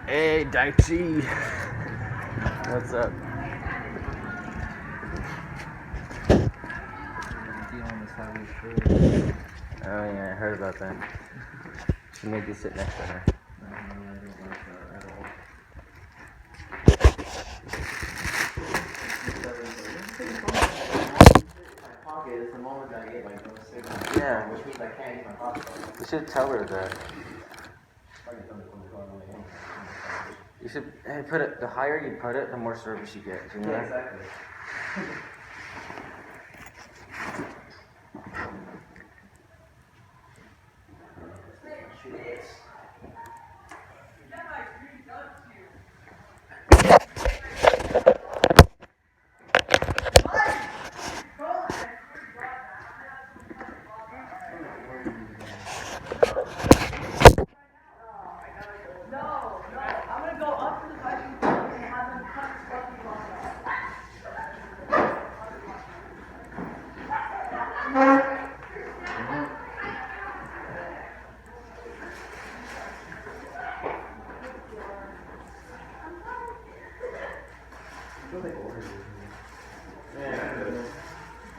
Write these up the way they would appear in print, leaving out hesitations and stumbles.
Hey, Daichi. What's up? Oh yeah, I heard about that. She made you sit next to her. Yeah. You should tell her that. You should put it. The higher you put it, the more service you get. You know that? Exactly.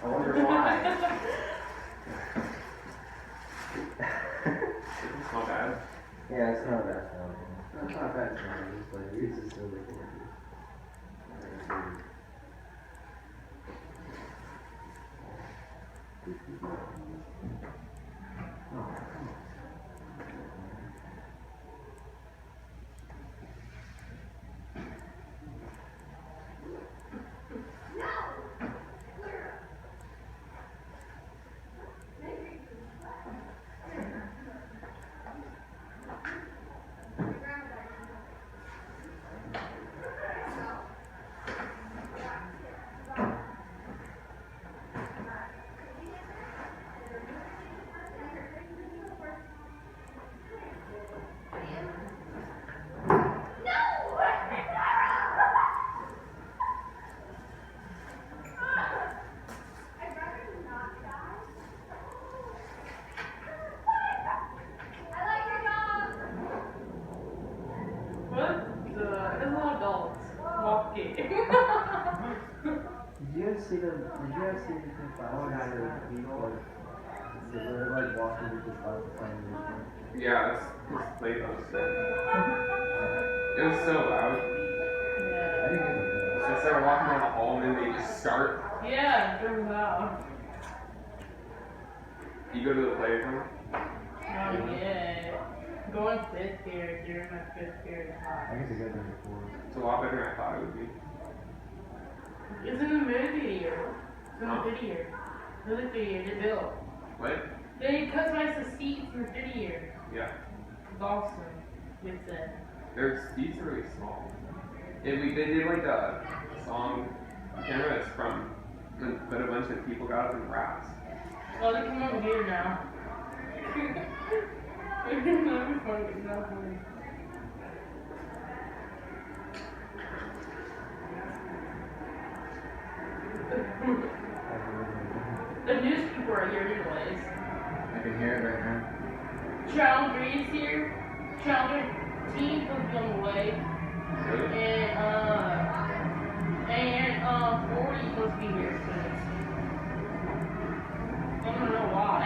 I wonder why. It's not bad. Yeah, it's not bad. It's not bad, but it's just still like Did you ever see anything about they're like walking with this Yeah, it's late upstairs. It was so loud. I didn't get it. So instead of walking down the hall and then they just start. Yeah, it was loud. You go to the playroom. Oh yeah. Going 5th year during my 5th year is hot. I guess I got there before. It's a lot better than I thought it would be. It's in the movie year. It's in the video. The year they built. What? They customized the seats in the video year. Yeah. It's awesome. Good set. Their seats are really small. And they did like a song cameras from, but a bunch of people got up and rapped. Oh, they come over here now. That'd be funny. It's not funny. The newspaper are here anyways. I can hear it right now. Channel 3 is here. Channel 13 will be on the way. Really? And 40 is supposed to be here soon. I don't know why.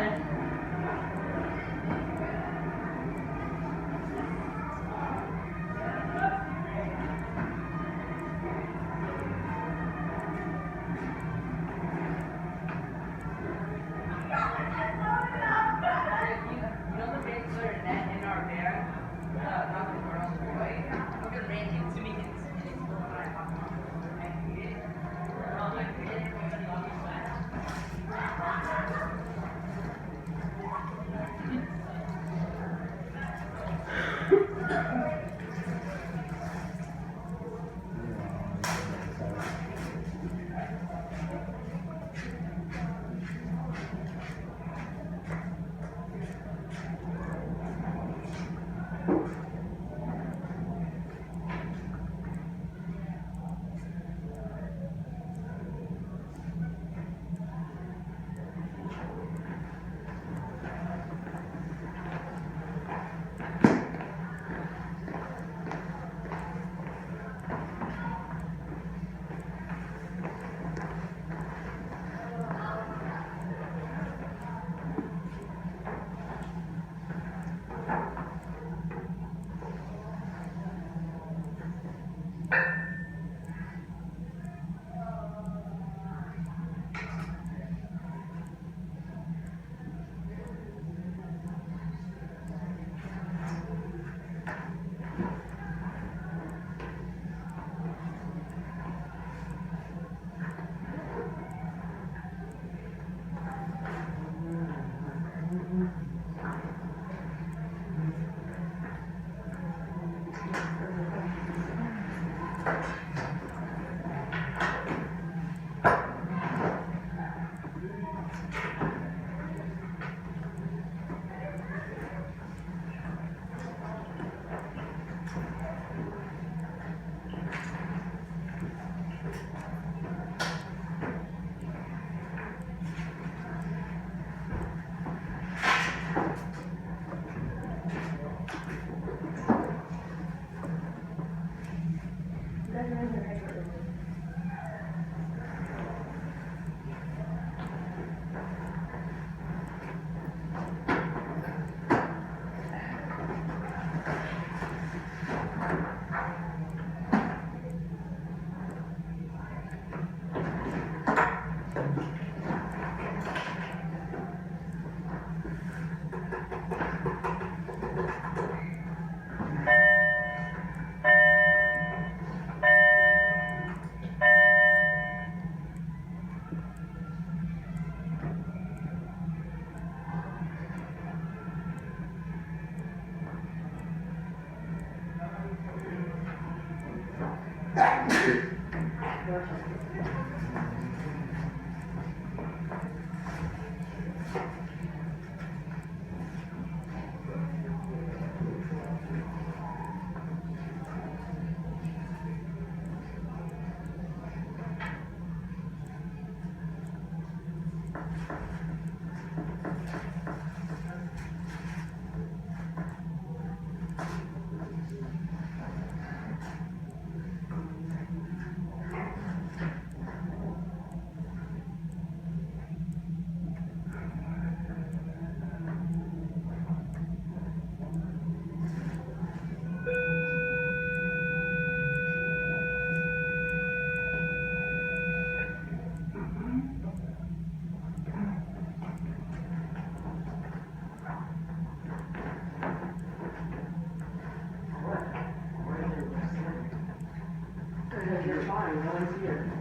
Because you're fine, no one's here.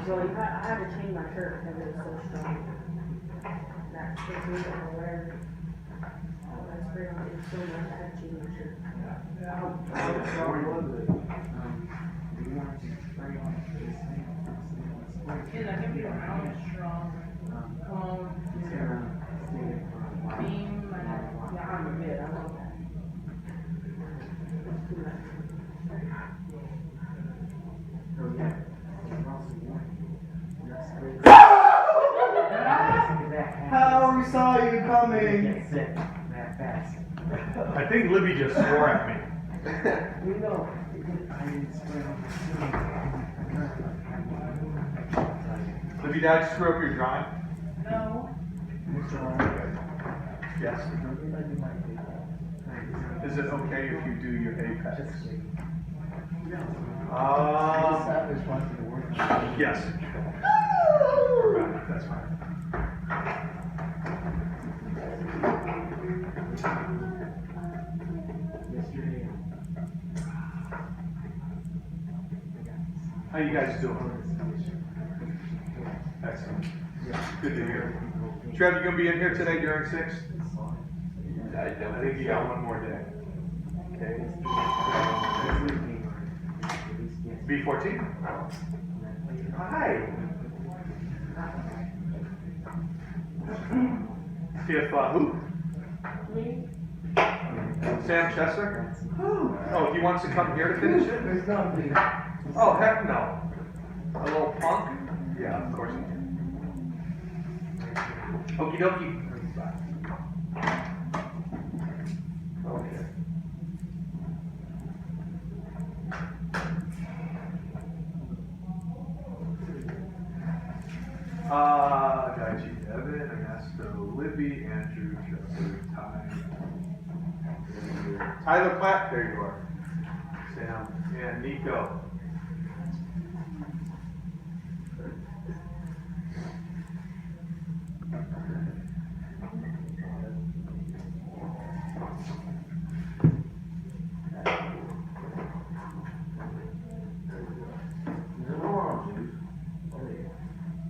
So I had to change my shirt because it was so strong. That's the thing that I wear. I sprayed on it so much, I had to change my shirt. How strong was it? It's not gonna be around strong. Beam, yeah, I'm a bit, I love that. It's too much. How we saw you coming! That fast. I think Libby just swore at me. You know. Libby, did I screw up your drawing? No. Yes. Is it okay if you do your apex? Yes. That's fine. How you guys doing? Excellent. Good to hear. Trev, you gonna be in here today during 6? I think you got one more day. Okay. B14? Hi. Who? Me? Sam Chester? Oh, he wants to come here to finish it? There's nothing. Oh, heck no. A little punk? Yeah, of course he can. Okie dokie. Okay. Daichi, Evan, Ernesto, Libby, Andrew, Trevor, Ty. Tyler Platt, there you are. Sam, and Nico.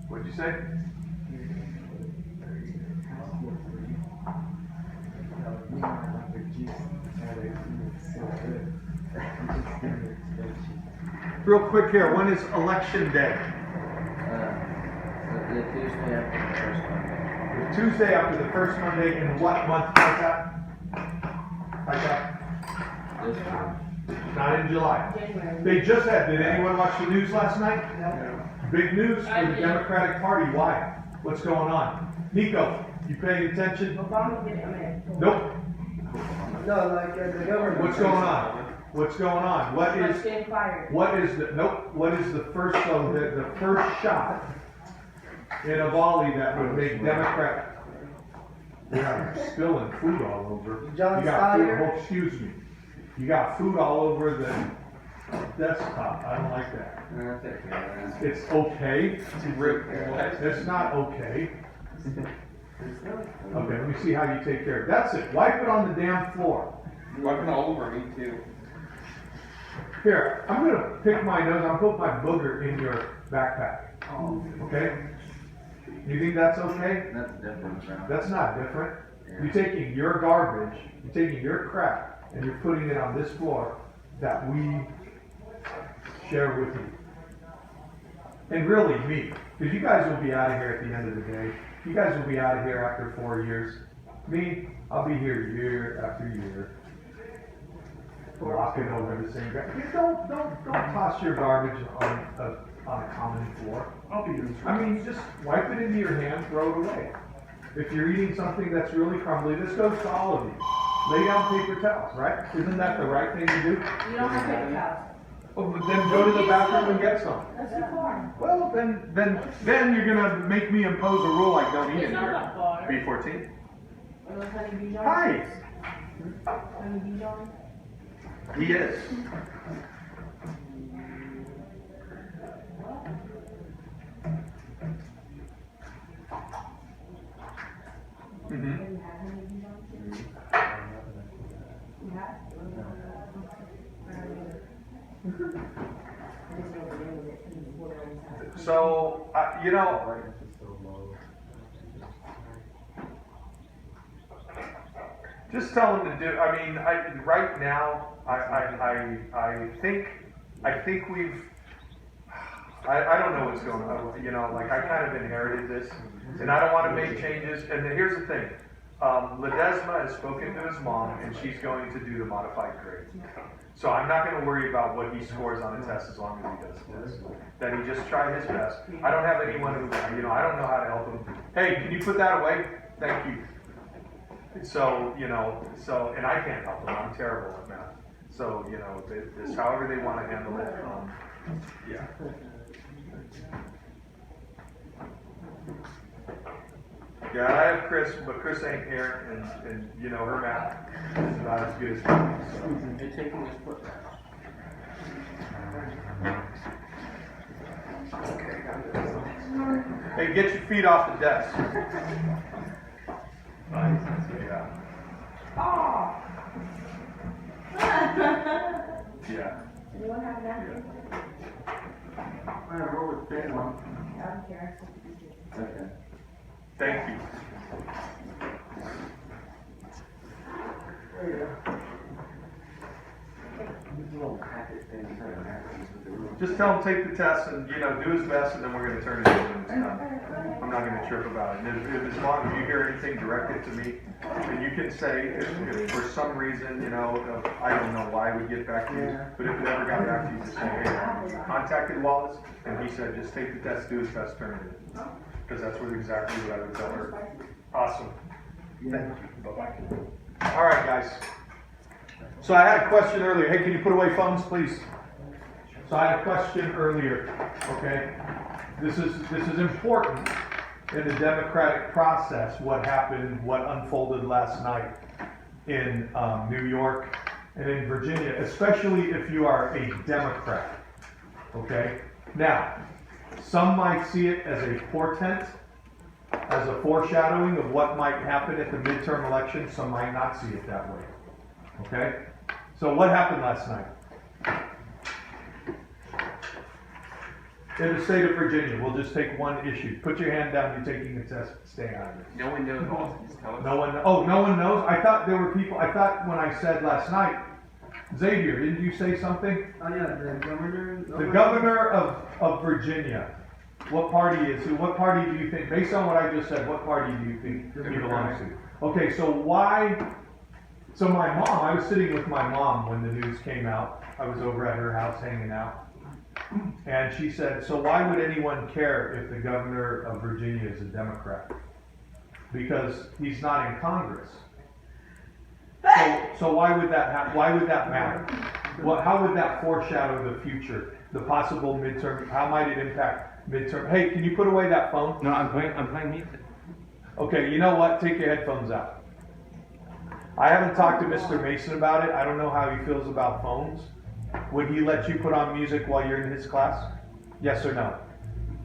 What'd you say? Real quick here, when is election day? The Tuesday after the first Monday. The Tuesday after the first Monday in what month like that? Like that? This year. Not in July. January. They just had, did anyone watch the news last night? No. Big news I for the did. Democratic Party, why? What's going on? Nico, you paying attention? Obama did it. Nope. No, like the government. What's going on? What's going on? What Like is, getting fired. what is the, nope, what is the first, so the first shot in a volley that would make Democrat, yeah, spilling food all over. John You got food, Steyer? oh, excuse me. You got food all over the desktop. I don't like that. Take care of that. It's okay. What? It's not okay. Okay, let me see how you take care of it. That's it. Wipe it on the damn floor. You're walking all over me too. Here, I'm gonna pick my nose. I'm gonna put my booger in your backpack. Okay? You think that's okay? That's different from. That's not different. You're taking your garbage, you're taking your crap, and you're putting it on this floor. that we share with you. And really me, because you guys will be out of here at the end of the day. You guys will be out of here after 4 years. Me, I'll be here year after year. Walking over the same ground. Don't toss your garbage on a common floor. I'll be doing I mean, just wipe it into your hand, throw it away. If you're eating something that's really crumbly, this goes to all of you. Lay down paper towels, right? Isn't that the right thing to do? You don't have paper towels. Oh, but then go to the bathroom and get some. That's too far. Well, then you're gonna make me impose a rule I don't eat It's in not here. that far. B14. Are those honeybee jars? Hi. Honeybee jars? He is. Mm-hmm. You have honeybee jars? You have? I don't either. I just know the name of it, and what it always has. So, you know, just tell them to do. I mean, right now, I think we've. I don't know what's going on. You know, like I kind of inherited this, and I don't want to make changes. And then here's the thing. Ledesma has spoken to his mom, and she's going to do the modified grade. So I'm not going to worry about what he scores on a test as long as he does this. That he just tried his best. I don't have anyone who, you know, I don't know how to help him. Hey, can you put that away? Thank you. So, you know, and I can't help him. I'm terrible at math. So, you know, this however they want to handle it. Yeah. Yeah, I have Chris, but Chris ain't here, and you know, her math is about as good as mine, so. They're taking his foot back. Hey, get your feet off the desk. Yeah. Yeah. Anyone have a napkin? I roll with thin one. I don't care. Okay. Thank you. There you go. These little packet things that are napkins with the rules. Just tell him take the test and, you know, do his best, and then we're gonna turn it in when it's done. I'm not gonna trip about it. And if as long as you hear anything directed to me, and you can say, if for some reason, you know, I don't know why we get back to you, but if it ever got back to you, just say, hey, I contacted Wallace, and he said, just take the test, do his best, turn it in. Because that's exactly what I would tell her. Awesome. Thank you. Bye-bye. All right, guys. So I had a question earlier. Hey, can you put away phones, please? So I had a question earlier, okay? This is important in the democratic process, what happened, what unfolded last night in New York and in Virginia, especially if you are a Democrat, okay? Now, some might see it as a portent, as a foreshadowing of what might happen at the midterm election. Some might not see it that way, okay? So what happened last night? In the state of Virginia, we'll just take one issue. Put your hand down, you're taking the test, stay out of it. No one knows all. Just tell us. No one knows? I thought there were people, I thought when I said last night, Xavier, didn't you say something? Oh yeah, the governor. The governor of Virginia, what party is he? What party do you think, based on what I just said, what party do you think he belongs to? Okay, so my mom, I was sitting with my mom when the news came out. I was over at her house hanging out. And she said, so why would anyone care if the governor of Virginia is a Democrat? Because he's not in Congress. So why would that matter? Well, how would that foreshadow the future, the possible midterm? How might it impact midterm? Hey, can you put away that phone? No, I'm playing music. Okay, you know what? Take your headphones out. I haven't talked to Mr. Mason about it. I don't know how he feels about phones. Would he let you put on music while you're in his class? Yes or no?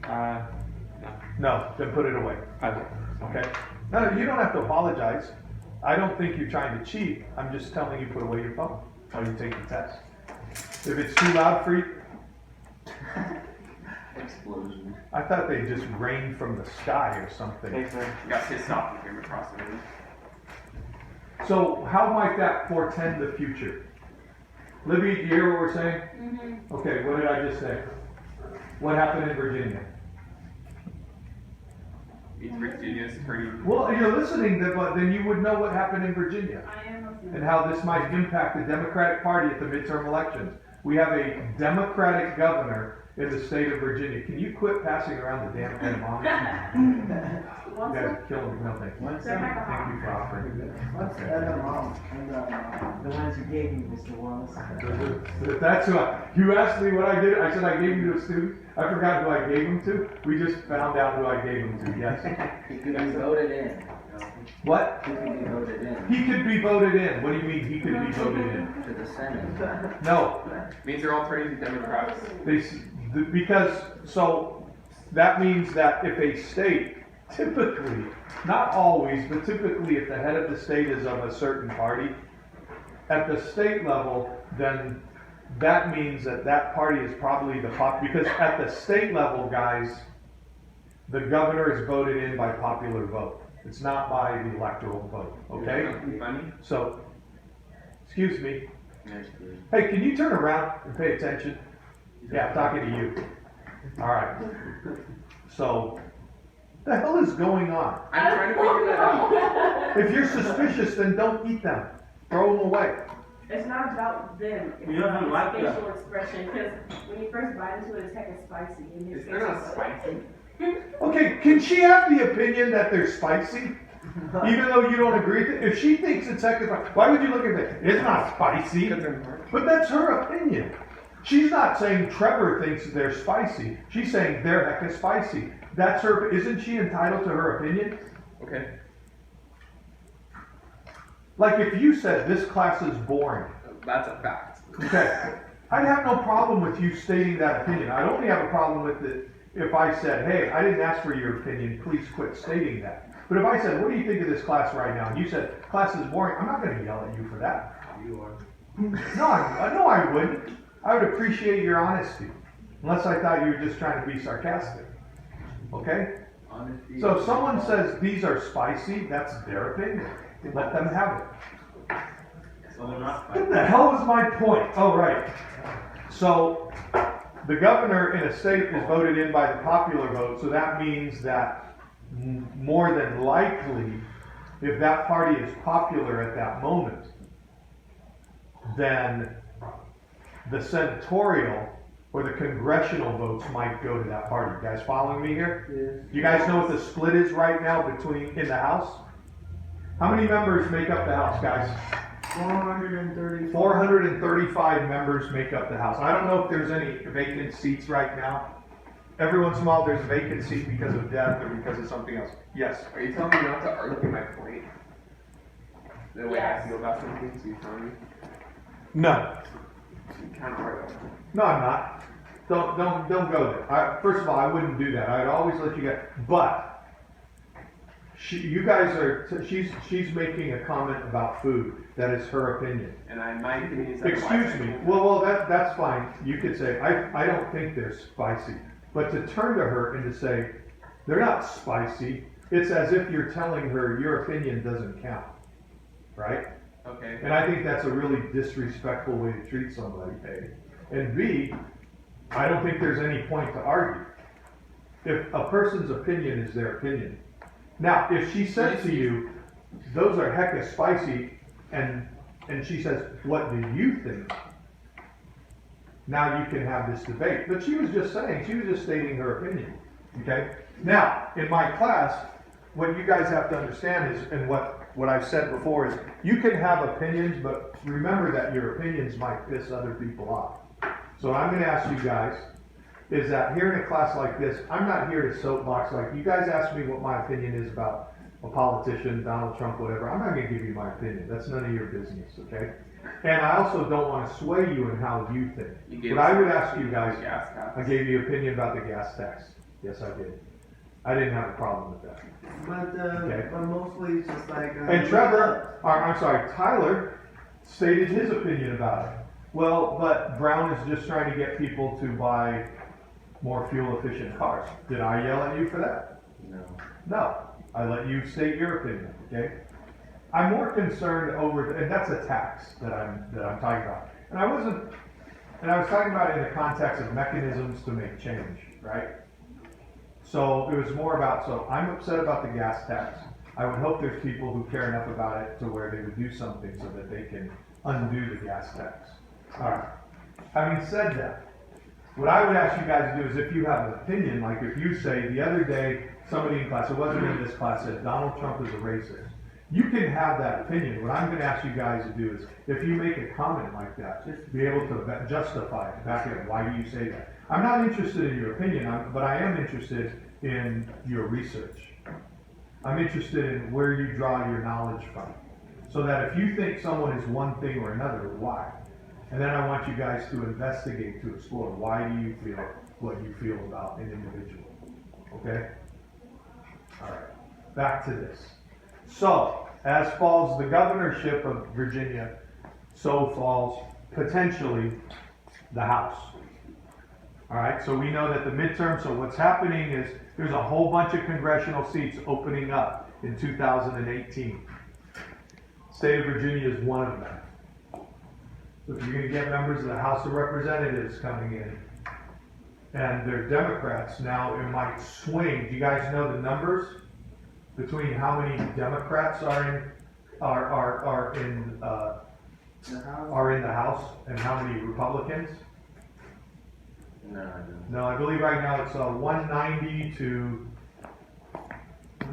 No. No, then put it away. I will. Okay? No, you don't have to apologize. I don't think you're trying to cheat. I'm just telling you put away your phone while you take the test. If it's too loud for you, Explosion. I thought they just rained from the sky or something. Thanks, man. Got pissed off and came across the room. So how might that portend the future? Libby, do you hear what we're saying? Mm-hmm. Okay, what did I just say? What happened in Virginia? East Virginia's turning. Well, you're listening, but then you would know what happened in Virginia I am listening. and how this might impact the Democratic Party at the midterm elections. We have a Democratic governor in the state of Virginia. Can you quit passing around the damn edamame? You guys are killing me, no thank you. What's Thank that? you for offering. What's edamame? The ones you gave me, Mr. Wallace. That's who you asked me what I did. I said I gave him to a student. I forgot who I gave him to. We just found out who I gave him to, yes. He could be voted in. What? He could be voted in He could be voted in. What do you mean he could be voted in? to the Senate. No, Means they're all turning to Democrats. because, so, that means that if a state, typically, not always, but typically if the head of the state is of a certain party, at the state level, then that means that that party is probably the because at the state level, guys, the governor is voted in by popular vote. It's not by the electoral vote, okay? Funny. So, excuse me, That's good. hey, can you turn around and pay attention? Yeah, I'm talking to you. All right. So, the hell is going on? I'm trying to figure that out. If you're suspicious, then don't eat them. Throw them away. It's not about them. It's You don't like facial that. expression, because when you first bite into it, it's heckin' spicy. And his It's face not is spicy. Okay, can she have the opinion that they're spicy? Even though you don't agree with it? If she thinks it's heckin' spicy, why would you look at it? It's not spicy. Because they're hard. But that's her opinion. She's not saying Trevor thinks they're spicy. She's saying they're heckin' spicy. That's her, isn't she entitled to her opinion? Okay. Like if you said this class is boring, That's a fact. okay, I'd have no problem with you stating that opinion. I'd only have a problem with it if I said, hey, I didn't ask for your opinion, please quit stating that. But if I said, what do you think of this class right now? And you said, class is boring, I'm not gonna yell at you for that. You are. No, I wouldn't. I would appreciate your honesty, unless I thought you were just trying to be sarcastic. Okay? Honesty. So if someone says these are spicy, that's their opinion. Let them have it. So they're not What the hell was my point? Oh, right. So the governor in a state is voted in by the popular vote, so that means that more than likely, if that party is popular at that moment, then the senatorial or the congressional votes might go to that party. You guys following me here? Yes. You guys know what the split is right now in the House? How many members make up the House, guys? 430. 435 members make up the House. I don't know if there's any vacant seats right now. Every once in a while there's a vacant seat because of death or because of something else. Yes. Are you telling me not to argue my point? The way Yes. I feel about something, so you telling me? No. You kind of are though. No, I'm not. Don't go there. First of all, I wouldn't do that. I'd always let you get. But you guys are. She's making a comment about food. That is her opinion. And my opinion is that Excuse me. Well, that's fine. You could say I don't think they're spicy. But to turn to her and to say they're not spicy, it's as if you're telling her your opinion doesn't count, right? Okay. And I think that's a really disrespectful way to treat somebody, A. And B, I don't think there's any point to argue. If a person's opinion is their opinion. Now, if she said to you, those are hecka spicy, and she says, what do you think? Now you can have this debate. But she was just stating her opinion, okay? Now, in my class, what you guys have to understand is, and what I've said before is, you can have opinions, but remember that your opinions might piss other people off. So what I'm gonna ask you guys is that here in a class like this, I'm not here to soapbox, like you guys ask me what my opinion is about a politician, Donald Trump, whatever. I'm not gonna give you my opinion. That's none of your business, okay? And I also don't wanna sway you in how you think. You gave What I us would ask you guys, gas tax. I gave you opinion about the gas tax. Yes, I did. I didn't have a problem with that. But, Okay. but mostly it's just like. And Trevor, I'm sorry, Tyler stated his opinion about it. Well, but Brown is just trying to get people to buy more fuel efficient cars. Did I yell at you for that? No. No. I let you state your opinion, okay? I'm more concerned over, and that's a tax that I'm talking about. And I was talking about it in the context of mechanisms to make change, right? So it was more about, so I'm upset about the gas tax. I would hope there's people who care enough about it to where they would do something so that they can undo the gas tax. All right. Having said that, what I would ask you guys to do is if you have an opinion, like if you say the other day, somebody in class, it wasn't in this class, said Donald Trump is a racist. You can have that opinion. What I'm going to ask you guys to do is, if you make a comment like that, just be able to justify it, back it up. Why do you say that? I'm not interested in your opinion, but I am interested in your research. I'm interested in where you draw your knowledge from. So that if you think someone is one thing or another, why? And then I want you guys to investigate, to explore, why do you feel what you feel about an individual? Okay? All right, back to this. So, as falls the governorship of Virginia, so falls potentially the House. All right, so we know that the midterm, so what's happening is there's a whole bunch of congressional seats opening up in 2018. State of Virginia is one of them. So if you're going to get members of the House of Representatives coming in, and they're Democrats, now it might swing. Do you guys know the numbers between how many Democrats are in the House and how many Republicans? No, I don't. No, I believe right now it's 190 to.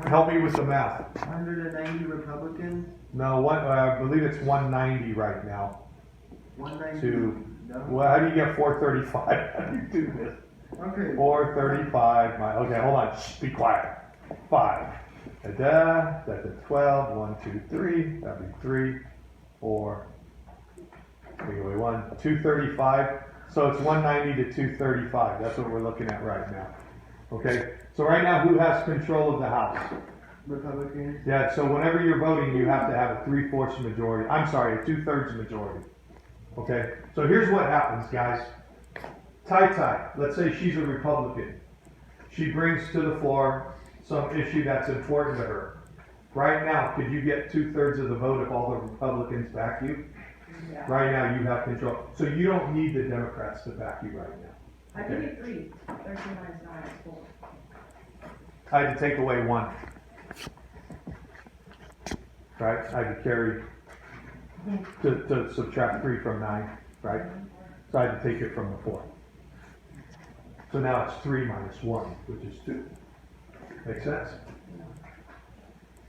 Help me with the math. 190 Republicans, No, I believe it's 190 right now. 190. To No? well, how do you get 435? How do you do this? Okay. 435. Okay, hold on. Shh, be quiet. 5. That's a 12. 1, 2, 3. That'd be 3, 4. Wait, 1. 235. So it's 190 to 235. That's what we're looking at right now. Okay. So right now, who has control of the House? Republicans. Yeah. So whenever you're voting, you have to have a 3/4 majority. I'm sorry, a 2/3 majority. Okay. So here's what happens, guys. Tai, let's say she's a Republican. She brings to the floor some issue that's important to her. Right now, could you get 2/3 of the vote if all the Republicans back you? Yeah. Right now, you have control. So you don't need the Democrats to back you right now. I can get 3. 13 minus 9 is 4. I had to take away 1. Right? I had to carry, to subtract 3 from 9, right? So I had to take it from the 4. So now it's 3 minus 1, which is 2. Make sense?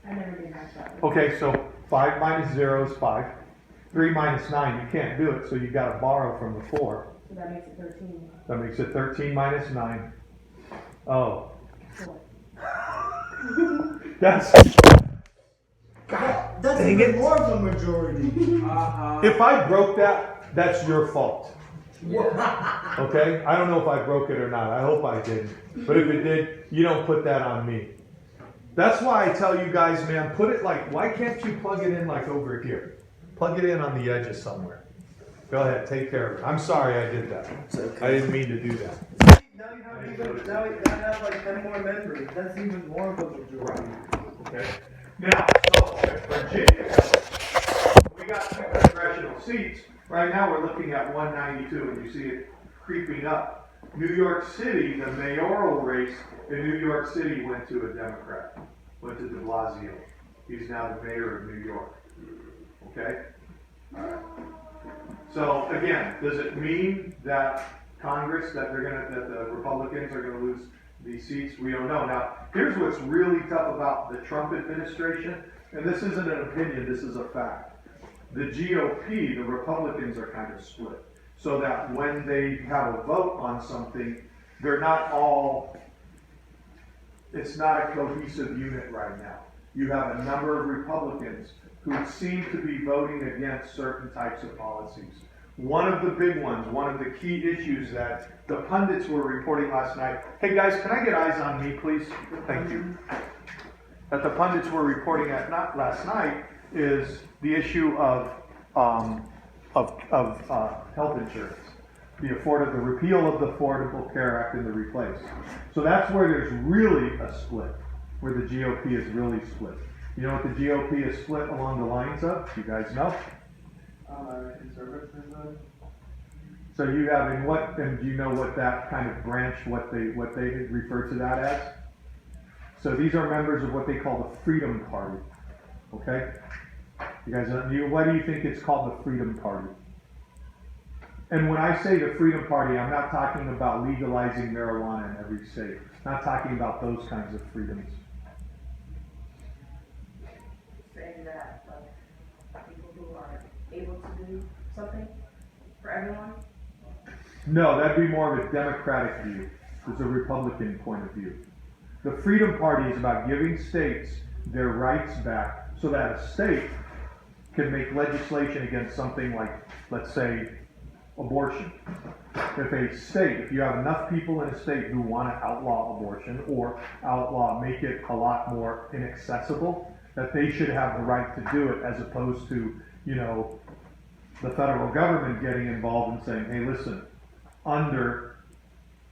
I never did match that. Okay, so 5 minus 0 is 5. 3 minus 9, you can't do it, so you gotta borrow from the 4. So that makes it 13. That makes it 13 minus 9. Oh, 4. that's, That's Dang even it. more of a majority. if I broke that, that's your fault. Okay? I don't know if I broke it or not. I hope I didn't. But if it did, you don't put that on me. That's why I tell you guys, man, put it like, why can't you plug it in like over here? Plug it in on the edges somewhere. Go ahead, take care of it. I'm sorry I did that. I didn't mean to do that. Now you have even, now you have like 10 more members. That's even more of a majority. Okay. Now, so Virginia, we got 2 congressional seats. Right now, we're looking at 192, and you see it creeping up. New York City, the mayoral race in New York City went to a Democrat, went to de Blasio. He's now the mayor of New York. Okay? All right. So again, does it mean that Congress, that the Republicans are gonna lose these seats? We don't know. Now, here's what's really tough about the Trump administration, and this isn't an opinion, this is a fact. The GOP, the Republicans are kind of split. So that when they have a vote on something, they're not all, it's not a cohesive unit right now. You have a number of Republicans who seem to be voting against certain types of policies. One of the big ones, one of the key issues that the pundits were reporting last night. Hey guys, can I get eyes on me, please? Thank you. That the pundits were reporting at not last night is the issue of health insurance. The repeal of the Affordable Care Act and the replace. So that's where there's really a split, where the GOP is really split. You know what the GOP is split along the lines of? You guys know? Conservatism. So you have in what, and do you know what that kind of branch, what they refer to that as? So these are members of what they call the Freedom Party, okay? You guys, why do you think it's called the Freedom Party? And when I say the Freedom Party, I'm not talking about legalizing marijuana in every state. Not talking about those kinds of freedoms. Saying that, people who are able to do something for everyone. No, that'd be more of a Democratic view. There's a Republican point of view. The Freedom Party is about giving states their rights back so that a state can make legislation against something like, let's say, abortion. If you have enough people in a state who want to outlaw abortion or make it a lot more inaccessible, that they should have the right to do it as opposed to, the federal government getting involved and saying, hey, listen, under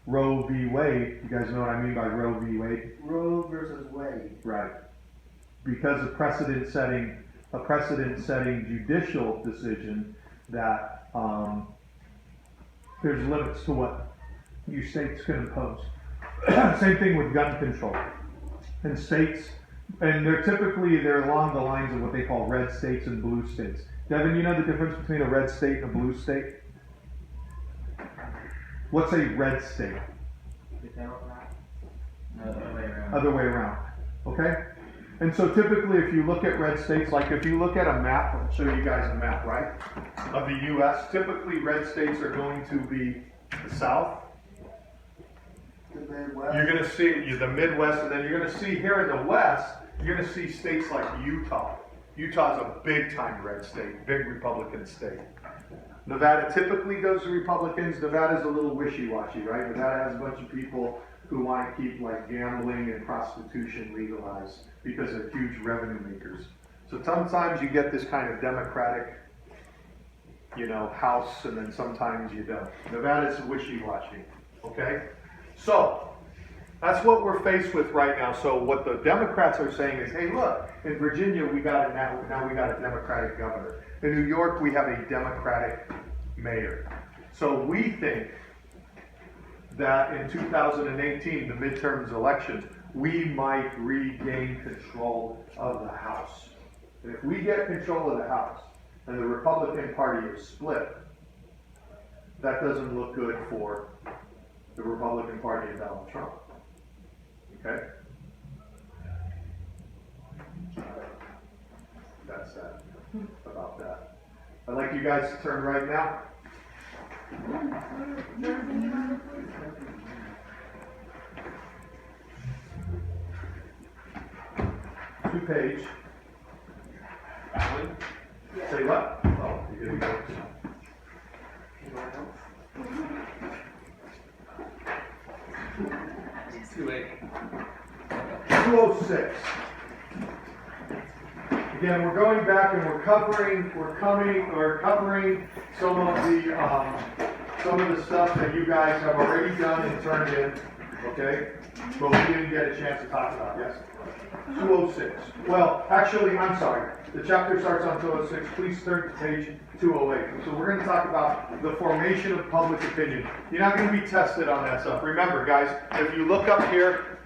Roe v. Wade, you guys know what I mean by Roe v. Wade? Roe versus Wade. Right. Because a precedent-setting judicial decision that there's limits to what you states can impose. Same thing with gun control. And states, and they're along the lines of what they call red states and blue states. Devin, you know the difference between a red state and a blue state? What's a red state? Other way around. Okay? And so typically if you look at red states, like if you look at a map, I'll show you guys a map, right? Of the US, typically red states are going to be the South. The Midwest. You're gonna see the Midwest, and then you're gonna see here in the West, you're gonna see states like Utah. Utah's a big time red state, big Republican state. Nevada typically goes to Republicans. Nevada's a little wishy-washy, right? Nevada has a bunch of people who want to keep like gambling and prostitution legalized because they're huge revenue makers. So sometimes you get this kind of Democratic, house, and then sometimes you don't. Nevada's wishy-washy, okay? So, that's what we're faced with right now. So what the Democrats are saying is, hey, look, in Virginia we got it now we got a Democratic governor. In New York we have a Democratic mayor. So we think that in 2018, the midterms elections, we might regain control of the House. And if we get control of the House and the Republican Party is split, that doesn't look good for the Republican Party and Donald Trump. Okay? That's that. About that. I'd like you guys to turn right now. 2 page. Alan? Say what? Oh, here we go. Too late. 206. Again, we're going back and we're covering some of the stuff that you guys have already done and turned in, okay? But we didn't get a chance to talk about. Yes. 206. Well, actually, I'm sorry. The chapter starts on 206. Please turn to page 208. So we're going to talk about the formation of public opinion. You're not going to be tested on that stuff. Remember, guys, if you look up here,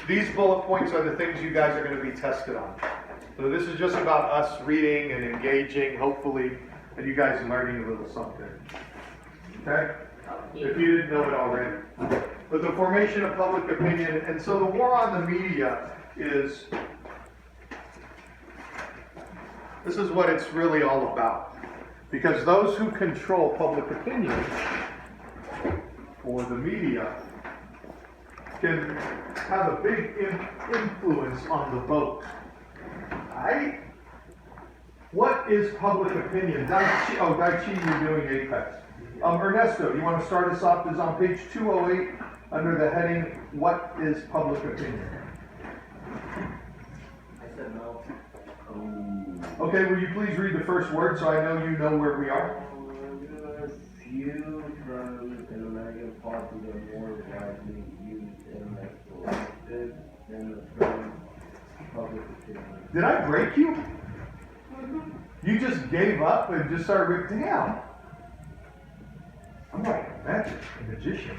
these bullet points are the things you guys are going to be tested on. So this is just about us reading and engaging, hopefully, and you guys learning a little something. Okay? If you didn't know it already. But the formation of public opinion, and so the war on the media is, this is what it's really all about. Because those who control public opinion, or the media, can have a big influence on the vote. Right? What is public opinion? Daichi, you're doing Apex. Ernesto, you want to start us off? This is on page 208 under the heading, What is Public Opinion? I said no. Okay, will you please read the first word so I know you know where we are? Few terms in American politics are more widely used and accepted than the term public opinion. Did I break you? You just gave up and just started ripping down. I'm like magic, a magician.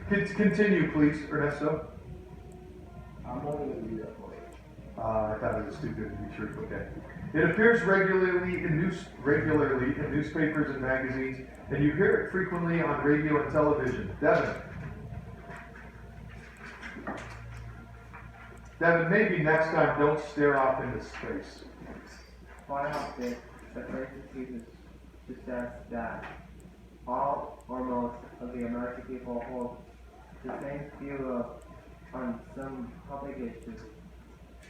Continue, please, Ernesto. I'm not gonna do that for you. I thought it was too good to be true. Okay. It appears regularly in newspapers and magazines, and you hear it frequently on radio and television. Devin, maybe next time don't stare off into space. Quite often, the persecuted suggests that all or most of the American people hold the same view on some public issues,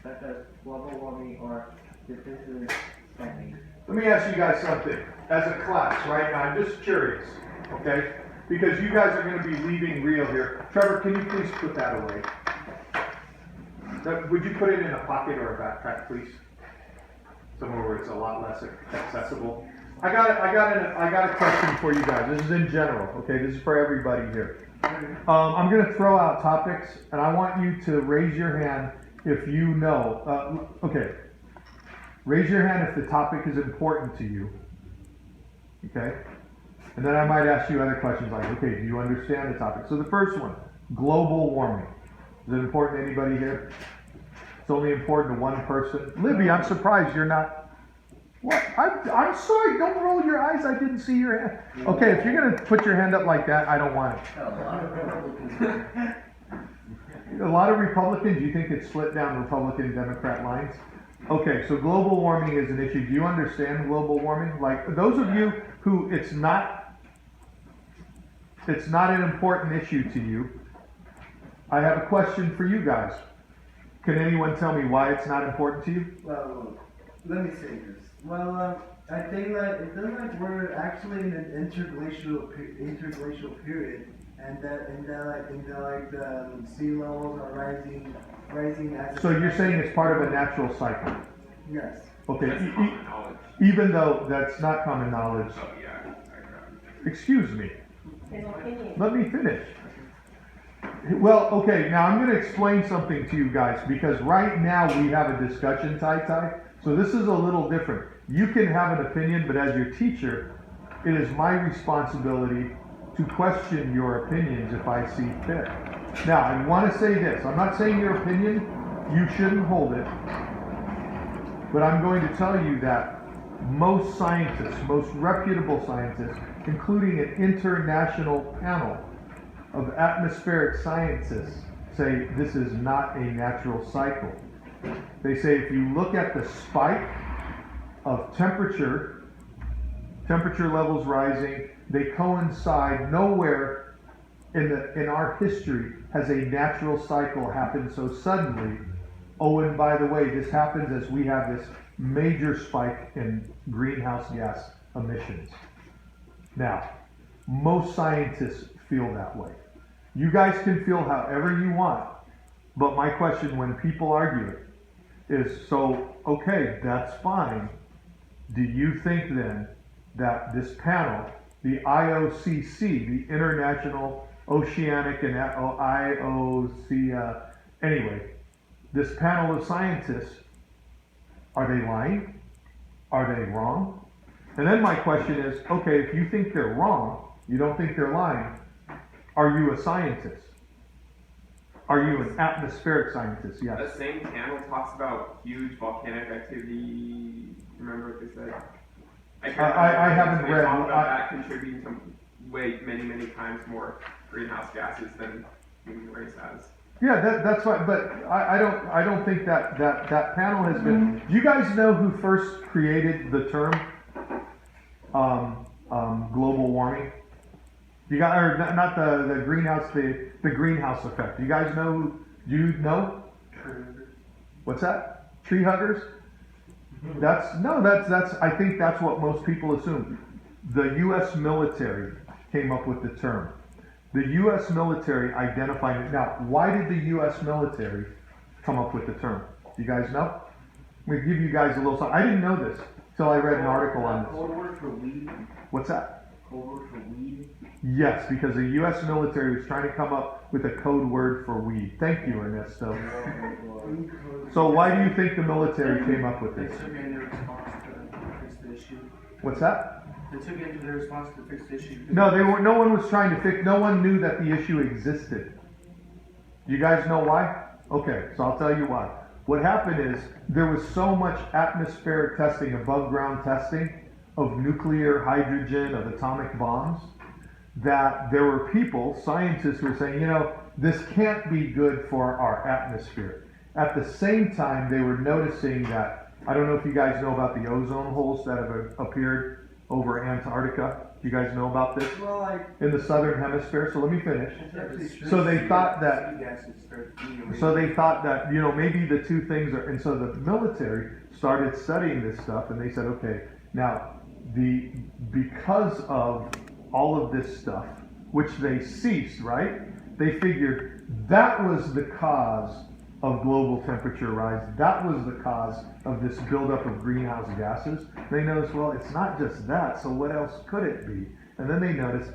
such as global warming or defensive spending. Let me ask you guys something. As a class, right now, I'm just curious, okay? Because you guys are going to be leaving Rio here. Trevor, can you please put that away? Would you put it in a pocket or a backpack, please? Somewhere where it's a lot less accessible. I got a question for you guys. This is in general, okay? This is for everybody here. I'm going to throw out topics, and I want you to raise your hand if you know. Okay. Raise your hand if the topic is important to you. Okay? And then I might ask you other questions like, okay, do you understand the topic? So the first one, global warming. Is it important to anybody here? It's only important to one person. Libby, I'm surprised you're not. What? I'm sorry, don't roll your eyes. I didn't see your hand. Okay, if you're going to put your hand up like that, I don't want it. A lot of Republicans, you think it's split down Republican-Democrat lines? Okay, so global warming is an issue. Do you understand global warming? Like, those of you who it's not an important issue to you, I have a question for you guys. Can anyone tell me why it's not important to you? Well, let me say this. Well, I think that it doesn't like we're actually in an interglacial period, and the sea levels are rising as. So you're saying it's part of a natural cycle? Yes. Okay. That's common knowledge. Even though that's not common knowledge. Oh, yeah. I Excuse me. His opinion. Let me finish. Well, okay, now I'm going to explain something to you guys because right now we have a discussion, Tai. So this is a little different. You can have an opinion, but as your teacher, it is my responsibility to question your opinions if I see fit. Now, I want to say this. I'm not saying your opinion, you shouldn't hold it. But I'm going to tell you that most scientists, most reputable scientists, including an international panel of atmospheric scientists, say this is not a natural cycle. They say if you look at the spike of temperature levels rising, they coincide. Nowhere in our history has a natural cycle happened so suddenly. Oh, and by the way, this happens as we have this major spike in greenhouse gas emissions. Now, most scientists feel that way. You guys can feel however you want, but my question when people argue it is, so, okay, that's fine. Do you think then that this panel, the IOCC, the International Oceanic and IOC, anyway, this panel of scientists, are they lying? Are they wrong? And then my question is, okay, if you think they're wrong, you don't think they're lying, are you a scientist? Are you an atmospheric scientist? Yes. The same panel talks about huge volcanic activity. Remember what they said? I haven't they read. talk about that contributing to many times more greenhouse gases than human race has. Yeah, that's right. But I don't think that panel has been. Do you guys know who first created the term global warming? You got, or not the greenhouse, the greenhouse effect. Do you guys know who? Do you know? What's that? Tree huggers? That's I think that's what most people assume. The U.S. military came up with the term. The U.S. military identified it. Now, why did the U.S. military come up with the term? Do you guys know? I'm going to give you guys a little something. I didn't know this until I read an article on this. Code word for weed? What's that? Code word for weed? Yes, because the U.S. military was trying to come up with a code word for weed. Thank you, Ernesto. So why do you think the military came up with this? What's that? They took it into their response to fix the issue. No, no one was trying to fix, no one knew that the issue existed. You guys know why? Okay, so I'll tell you why. What happened is, there was so much atmospheric testing, above ground testing of nuclear, hydrogen, of atomic bombs, that there were people, scientists who were saying, you know, this can't be good for our atmosphere. At the same time, they were noticing that, I don't know if you guys know about the ozone holes that have appeared over Antarctica. You guys know about this? Well, like, In the southern hemisphere, so let me finish. it's actually true. So they thought that, Gases start being so they thought that, you know, maybe the two things are, and so the military started studying this stuff, and they said, okay, now, because of all of this stuff, which they ceased, right? They figured that was the cause of global temperature rise. That was the cause of this buildup of greenhouse gases. They noticed, well, it's not just that, so what else could it be? And then they noticed,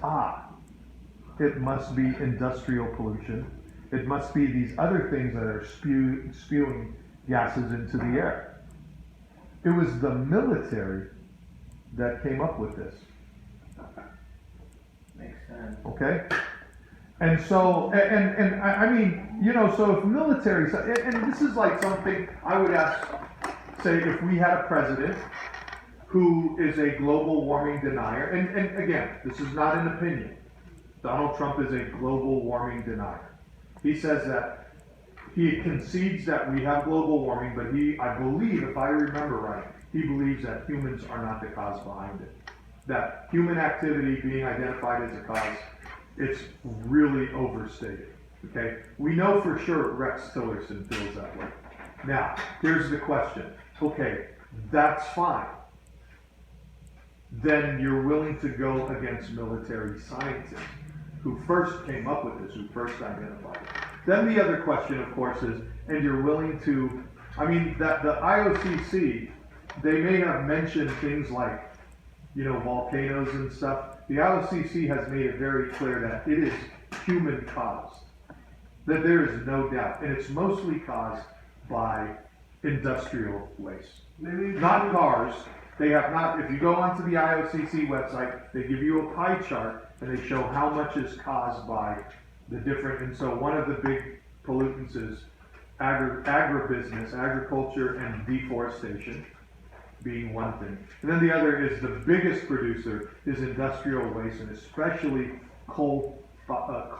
it must be industrial pollution. It must be these other things that are spewing gases into the air. It was the military that came up with this. Makes sense. Okay? And so, and I mean, you know, so if military, and this is like something I would ask, say, if we had a president who is a global warming denier, and again, this is not an opinion. Donald Trump is a global warming denier. He says that he concedes that we have global warming, but I believe, if I remember right, he believes that humans are not the cause behind it. That human activity being identified as a cause, it's really overstated, okay? We know for sure Rex Tillerson feels that way. Now, here's the question. Okay, that's fine. Then you're willing to go against military scientists who first came up with this, who first identified it. Then the other question, of course, is, and you're willing to, I mean, that the IOCC, they may have mentioned things like, you know, volcanoes and stuff. The IOCC has made it very clear that it is human caused. That there is no doubt. And it's mostly caused by industrial waste. Not cars. They have not, if you go onto the IOCC website, they give you a pie chart and they show how much is caused by the different, and so one of the big pollutants is agribusiness, agriculture and deforestation being one thing. And then the other is the biggest producer is industrial waste, and especially coal-powered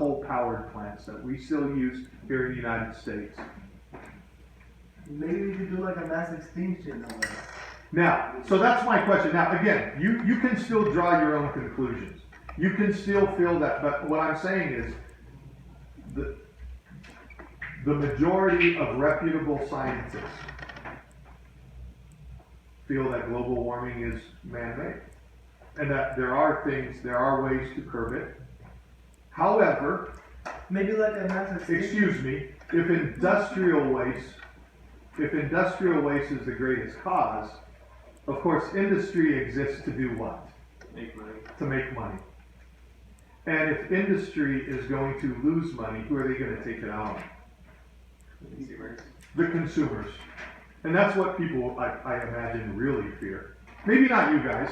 plants that we still use here in the United States. Maybe we could do like a mass extinction of it. Now, so that's my question. Now, again, you can still draw your own conclusions. You can still feel that, but what I'm saying is the majority of reputable scientists feel that global warming is man-made, and that there are ways to curb it. However, Maybe like a mass extinction. excuse me, if industrial waste is the greatest cause, of course industry exists to do what? Make money. To make money. And if industry is going to lose money, who are they going to take it out on? Consumers. The consumers. And that's what people, I imagine, really fear. Maybe not you guys,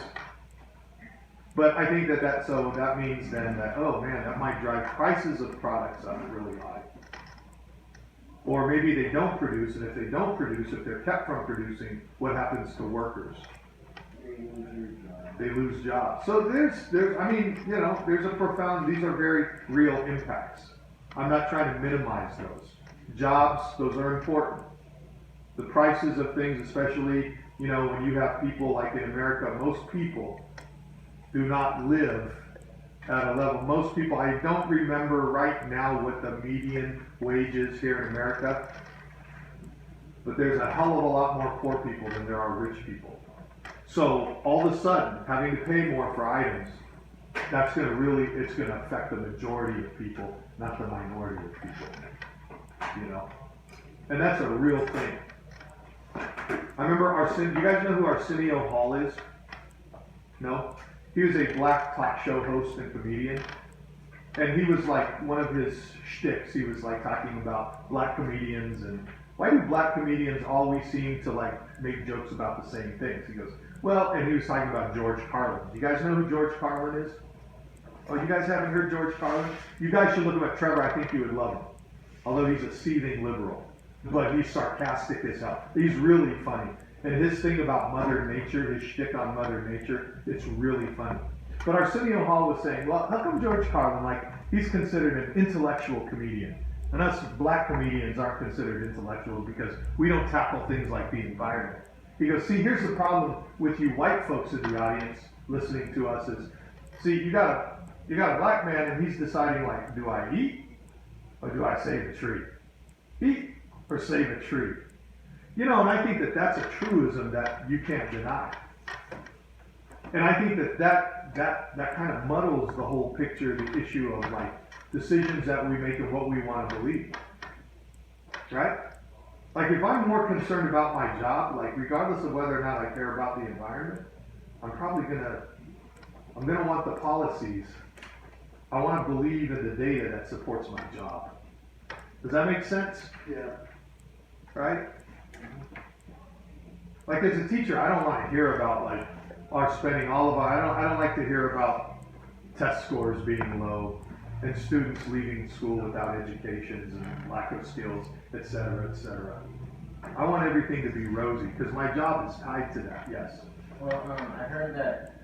but I think that means then that, oh man, that might drive prices of products up really high. Or maybe they don't produce, and if they don't produce, if they're kept from producing, what happens to workers? They lose jobs. So there's I mean, you know, there's a profound, these are very real impacts. I'm not trying to minimize those. Jobs, those are important. The prices of things, especially, you know, when you have people like in America, most people do not live at a level. Most people, I don't remember right now what the median wage is here in America, but there's a hell of a lot more poor people than there are rich people. So all of a sudden, having to pay more for items, that's going to it's going to affect the majority of people, not the minority of people, you know? And that's a real thing. I remember you guys know who Arsenio Hall is? No? He was a black talk show host and comedian. And he was like, one of his shticks, he was like talking about black comedians and why do black comedians always seem to like make jokes about the same things? He goes, Well, and he was talking about George Carlin. Do you guys know who George Carlin is? Oh, you guys haven't heard George Carlin? You guys should look him up. Trevor, I think you would love him. Although he's a seething liberal. But he's sarcastic as hell. He's really funny. And his thing about Mother Nature, his shtick on Mother Nature, it's really funny. But Arsenio Hall was saying, well, how come George Carlin, like, he's considered an intellectual comedian? And us black comedians aren't considered intellectual because we don't tackle things like the environment. He goes, see, here's the problem with you white folks in the audience listening to us is, see, you got a black man and he's deciding, like, do I eat or do I save a tree? Eat or save a tree? You know, and I think that that's a truism that you can't deny. And I think that kind of muddles the whole picture, the issue of, like, decisions that we make and what we want to believe. Right? Like, if I'm more concerned about my job, like, regardless of whether or not I care about the environment, I'm gonna want the policies. I want to believe in the data that supports my job. Does that make sense? Yeah. Right? Like, as a teacher, I don't want to hear about, like, our spending all of our, I don't like to hear about test scores being low and students leaving school without educations and lack of skills, et cetera, et cetera. I want everything to be rosy because my job is tied to that, yes. Well, I heard that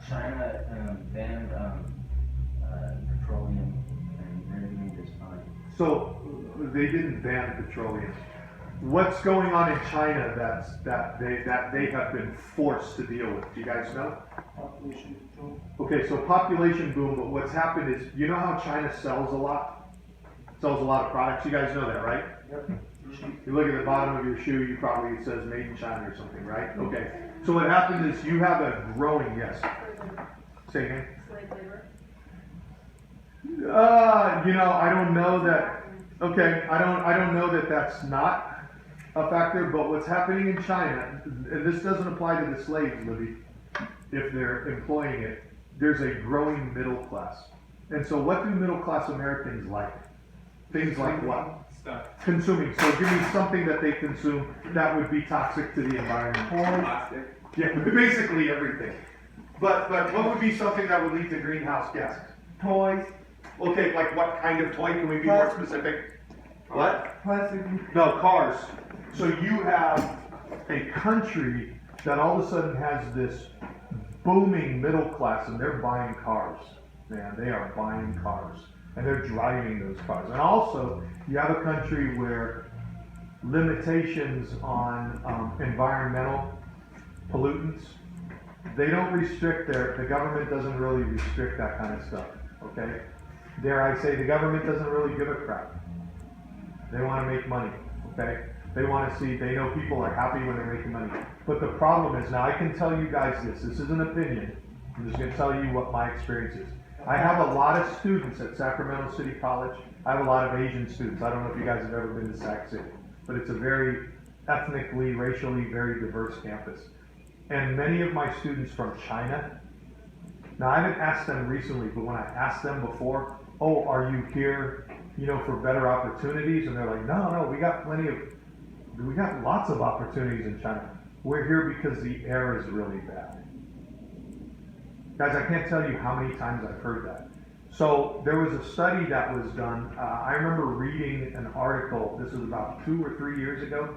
China banned petroleum and everything this time. So they didn't ban petroleum. What's going on in China that they have been forced to deal with? Do you guys know? Population control. Okay, so population boom, but what's happened is, you know how China sells a lot? Sells a lot of products, you guys know that, right? Yep. You look at the bottom of your shoe, it says made in China or something, right? Okay, so what happened is you have a growing, yes. Say again? Slave labor. You know, I don't know that, okay, I don't know that that's not a factor, but what's happening in China, and this doesn't apply to the slaves, Libby, if they're employing it, there's a growing middle class. And so what do middle class Americans like? Things like what? Stuff. Consuming. So give me something that they consume that would be toxic to the environment. Plastic. Yeah, basically everything. But what would be something that would lead to greenhouse gases? Toys. Okay, like what kind of toy? Can we be more specific? What? Plastic. No, cars. So you have a country that all of a sudden has this booming middle class and they're buying cars. Man, they are buying cars. And they're driving those cars. And also, you have a country where limitations on environmental pollutants, they don't restrict the government doesn't really restrict that kind of stuff, okay? Dare I say, the government doesn't really give a crap. They want to make money, okay? They want to see, they know people are happy when they're making money. But the problem is, now I can tell you guys this is an opinion. I'm just going to tell you what my experience is. I have a lot of students at Sacramento City College. I have a lot of Asian students. I don't know if you guys have ever been to Sac City, but it's a very ethnically, racially, very diverse campus. And many of my students from China, now I haven't asked them recently, but when I asked them before, oh, are you here, you know, for better opportunities? And they're like, no, we got lots of opportunities in China. We're here because the air is really bad. Guys, I can't tell you how many times I've heard that. So there was a study that was done. I remember reading an article, this was about 2 or 3 years ago.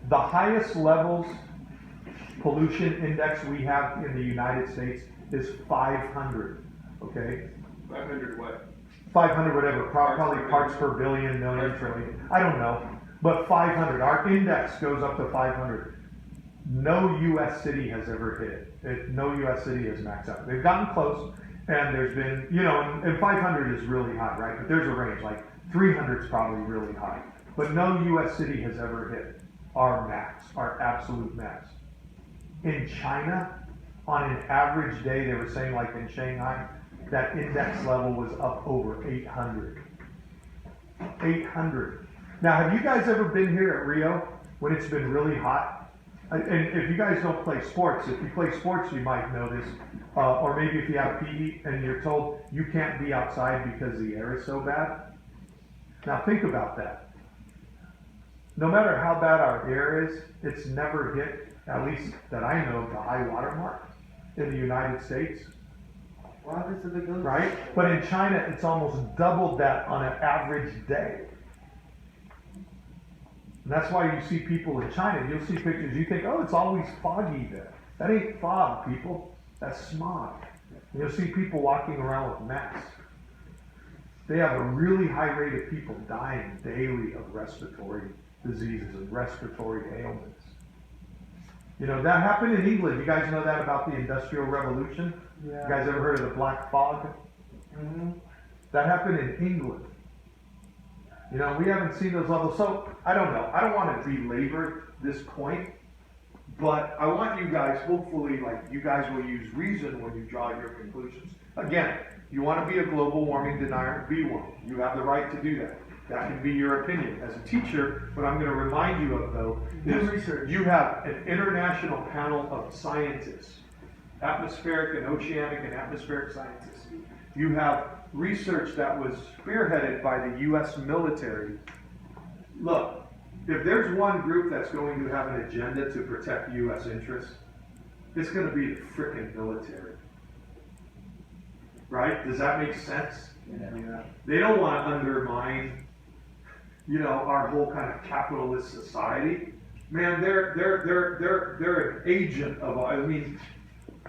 The highest levels pollution index we have in the United States is 500, okay? 500 what? 500 whatever, probably parts per billion, million, trillion, I don't know. But 500, our index goes up to 500. No U.S. city has ever hit it. No U.S. city has maxed out. They've gotten close, and there's been, you know, and 500 is really high, right? But there's a range, like 300 is probably really high. But no U.S. city has ever hit our max, our absolute max. In China, on an average day, they were saying, like in Shanghai, that index level was up over 800. 800. Now, have you guys ever been here at Rio when it's been really hot? And if you guys don't play sports, if you play sports, you might know this. Or maybe if you have PE and you're told you can't be outside because the air is so bad. Now think about that. No matter how bad our air is, it's never hit at least that I know, the high water mark in the United States, What happens if it goes? right? But in China, it's almost doubled that on an average day. And that's why you see people in China, you'll see pictures, you think, oh, it's always foggy there. That ain't fog, people. That's smog. And you'll see people walking around with masks. They have a really high rate of people dying daily of respiratory diseases and respiratory ailments. You know, that happened in England. You guys know that about the Industrial Revolution? Yeah. You guys ever heard of the Black Fog? Mm-hmm. That happened in England. You know, we haven't seen those levels. So, I don't know. I don't want to belabor this point, but I want you guys, hopefully, like, you guys will use reason when you draw your conclusions. Again, you want to be a global warming denier, be one. You have the right to do that. That can be your opinion. As a teacher, what I'm going to remind you of, though, Do is research. you have an international panel of scientists, atmospheric and oceanic and atmospheric scientists. You have research that was spearheaded by the U.S. military. Look, if there's one group that's going to have an agenda to protect U.S. interests, it's going to be the frickin' military. Right? Does that make sense? Yeah. They don't want to undermine, you know, our whole kind of capitalist society. Man, they're an agent of, I mean,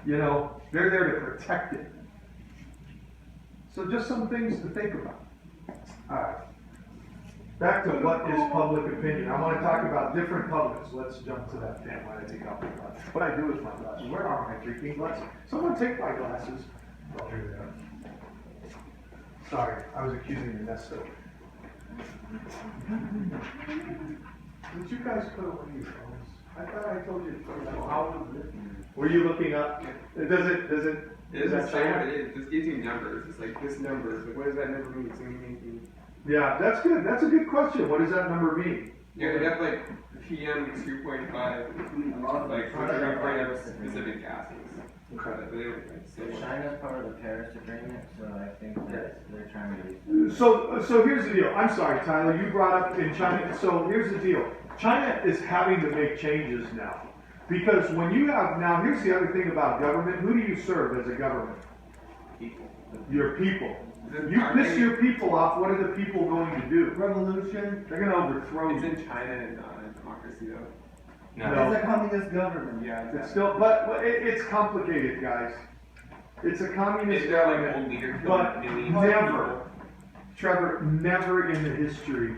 you know, they're there to protect it. So just some things to think about. Alright. Back to what is public opinion. I want to talk about different publics. Let's jump to that. Damn, why did I take off my glasses? What I do with my glasses? Where are my drinking glasses? Someone take my glasses. Oh, here they are. Sorry, I was accusing Ernesto. Did you guys put away your phones? I thought I told you to put them on. Were you looking up? Does it, It is that doesn't say what China? it is, it just gives you numbers. It's like this number. It's like, what does that number mean? It's gonna mean anything. Yeah, that's good. That's a good question. What does that number mean? Yeah, they have like PM 2.5, like for every specific gases. Okay. But they don't like say China's part of the Paris Agreement, so I think that they're trying to. So here's the deal. I'm sorry, Tyler, you brought up in China. So here's the deal. China is having to make changes now. Because when you have, now here's the other thing about government. Who do you serve as a government? people. Your people. You piss your people off, what are the people going to do? Revolution. They're going to overthrow It's you. in China and democracy though. No. It's a communist government. Yeah, It's still, but it's complicated, guys. It's a communist Is there like government. old leader But killing millions never, Trevor, never in the history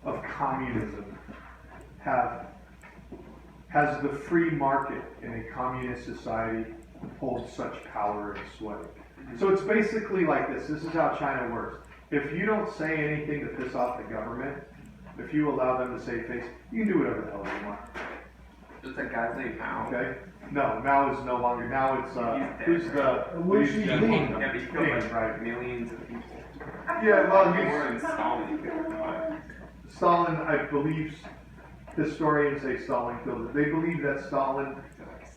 of communism has the free market in a communist society hold such power and sway. So it's basically like this. This is how China works. If you don't say anything to piss off the government, if you allow them to save face, you can do whatever the hell you want. Just that guy's name Mao. Okay? No, Mao is no longer. Now it's who's the Wu who's Xi the- Ling. Yeah, but he killed like right? millions of people. Yeah, well, More than Stalin killed. Stalin, I believe, historians say Stalin killed it. They believe that Stalin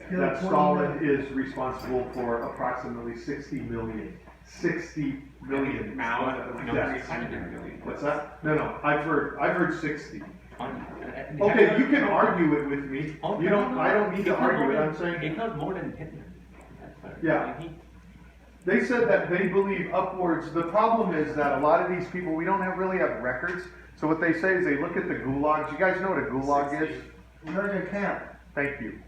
Killed 20 Stalin is responsible for approximately 60 million. 60 million. Mao had deaths. 300 million. What's that? No, I've heard 60. Okay, you can argue it with me. You don't. I don't need to argue it. I'm saying. It was more than Hitler. That's right. Yeah. They said that they believe upwards. The problem is that a lot of these people, we don't really have records. So what they say is they look at the gulags. You guys know what a gulag is? American camp. Thank you.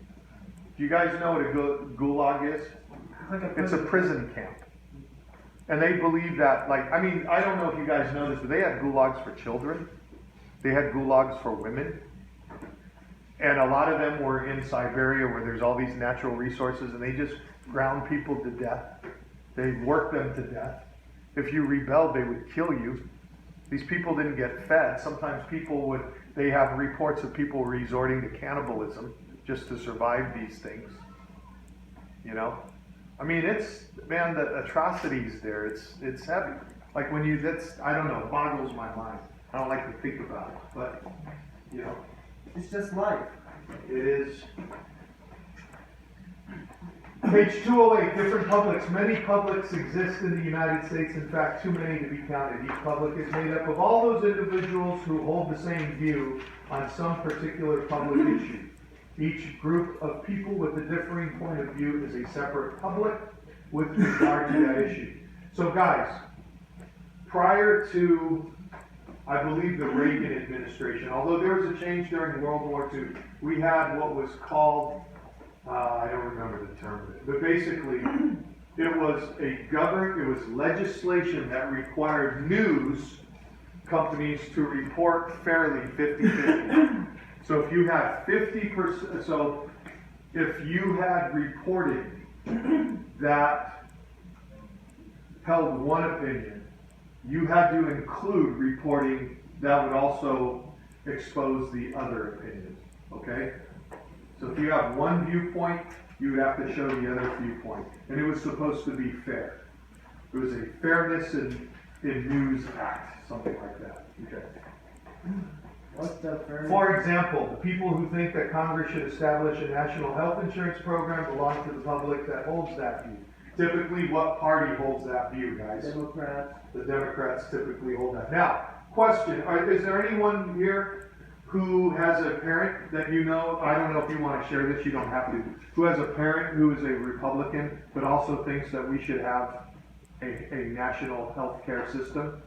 Do you guys know what a gulag is? It's a prison camp. And they believe that, like, I mean, I don't know if you guys know this, but they had gulags for children. They had gulags for women. And a lot of them were in Siberia where there's all these natural resources and they just ground people to death. They worked them to death. If you rebelled, they would kill you. These people didn't get fed. Sometimes they have reports of people resorting to cannibalism just to survive these things. You know? I mean, man, the atrocities there, it's heavy. Like when I don't know, it boggles my mind. I don't like to think about it, but, you know. It's just life. It is. Page 208, different publics. Many publics exist in the United States. In fact, too many to be counted. Each public is made up of all those individuals who hold the same view on some particular public issue. Each group of people with a differing point of view is a separate public with regard to that issue. So guys, prior to, I believe, the Reagan administration, although there was a change during World War II, we had what was called, I don't remember the term, but basically, it was legislation that required news companies to report fairly 50-50. So if you had 50%, so if you had reported that held one opinion, you had to include reporting that would also expose the other opinions, okay? So if you have one viewpoint, you would have to show the other viewpoint. And it was supposed to be fair. It was a fairness in news act, something like that, okay? What's the first? For example, the people who think that Congress should establish a national health insurance program belong to the public that holds that view. Typically, what party holds that view, guys? Democrats. The Democrats typically hold that. Now, question, is there anyone here who has a parent that you know, I don't know if you want to share this, you don't have to, who has a parent who is a Republican, but also thinks that we should have a national health care system?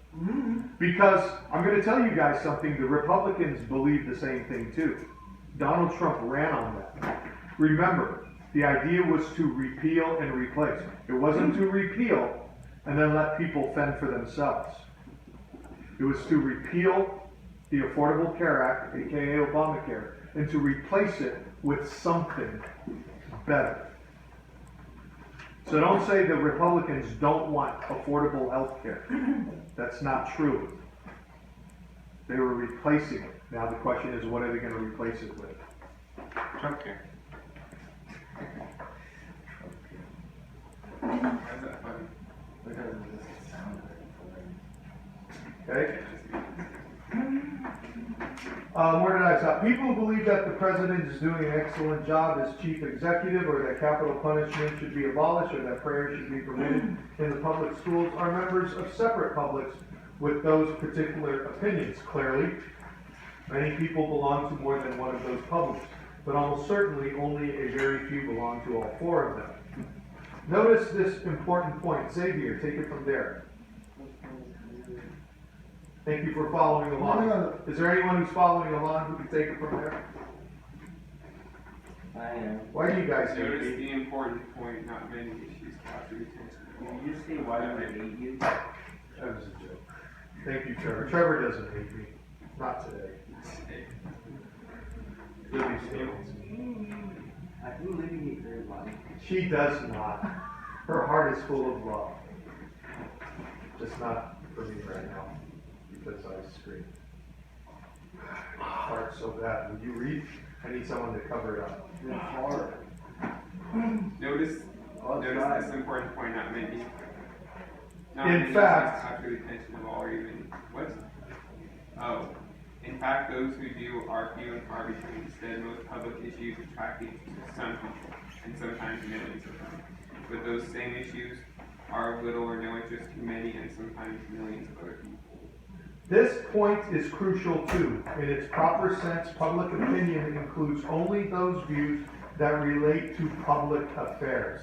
Because I'm going to tell you guys something, the Republicans believe the same thing too. Donald Trump ran on that. Remember, the idea was to repeal and replace. It wasn't to repeal and then let people fend for themselves. It was to repeal the Affordable Care Act, aka Obamacare, and to replace it with something better. So don't say the Republicans don't want affordable health care. That's not true. They were replacing it. Now the question is, what are they going to replace it with? Trump care. Why is that funny? Because it doesn't sound Okay? Where did I stop? People who believe that the president is doing an excellent job as chief executive, or that capital punishment should be abolished, or that prayer should be permitted in the public schools are members of separate publics with those particular opinions. Clearly, many people belong to more than one of those publics, but almost certainly only a very few belong to all four of them. Notice this important point. Xavier, take it from there. Thank you for following along. Is there anyone who's following along who can take it from there? I am. Why do you guys hate Notice me? the important point, not many issues capture attention. Did you say why do I hate you? That was a joke. Thank you, Trevor. Trevor doesn't hate me. Not today. Libby still hates me. I do Libby hate very much. She does not. Her heart is full of love. Just not for me right now, because I scream. My heart's so bad. Would you read? I need someone to cover it up. It's hard. Notice Outside. this important point, not many. In fact- capture the attention of all, or even what? Oh, in fact, those who do are few and far between. Instead, most public issues attract some people, and sometimes millions of them. But those same issues are of little or no interest to many, and sometimes millions of other people. This point is crucial too. In its proper sense, public opinion includes only those views that relate to public affairs.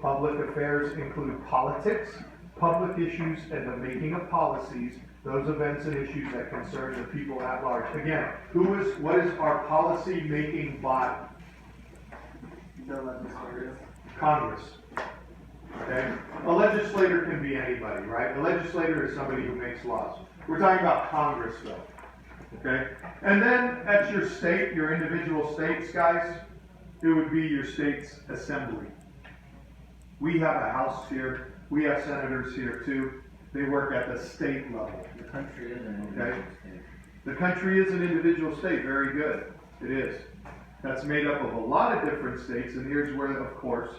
Public affairs include politics, public issues, and the making of policies, those events and issues that concern the people at large. Again, what is our policy making body? The legislative. Congress. Okay? A legislator can be anybody, right? A legislator is somebody who makes laws. We're talking about Congress though. Okay? And then at your state, your individual states, guys, it would be your state's assembly. We have a house here. We have senators here too. They work at the state level. The country is an Okay. individual state. The country is an individual state. Very good. It is. That's made up of a lot of different states, and here's where, of course,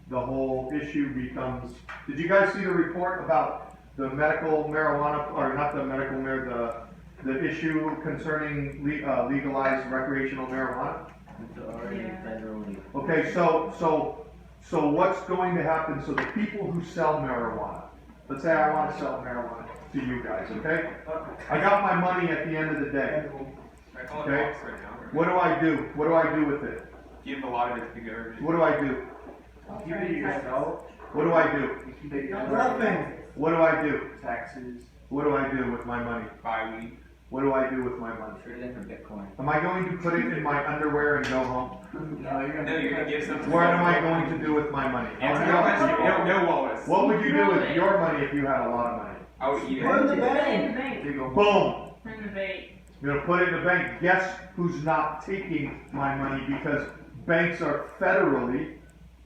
the whole issue becomes. Did you guys see the report about the medical marijuana, or not the medical marijuana, the issue concerning legalized recreational marijuana? It's already Yeah. federally. Okay, so what's going to happen? So the people who sell marijuana, let's say I want to sell marijuana to you guys, okay? I got my money at the end of the day. I call it Okay. box right now. What do I do? What do I do with it? give a lot of it to the government. What do I do? Keep it to yourself. What do I do? You keep it Nothing. What do I do? Taxes. What do I do with my money? Buy weed. What do I do with my money? Trade it in for Bitcoin. Am I going to put it in my underwear and go home? No, you're No, you're gonna give some. What am I going to do with my money? Answer the question. No, Wallace. What would you do with your money if you had a lot of money? I would eat Put in it. the bank. bank. You go home. Boom! In the bank. You're gonna put it in the bank. Guess who's not taking my money because banks are federally,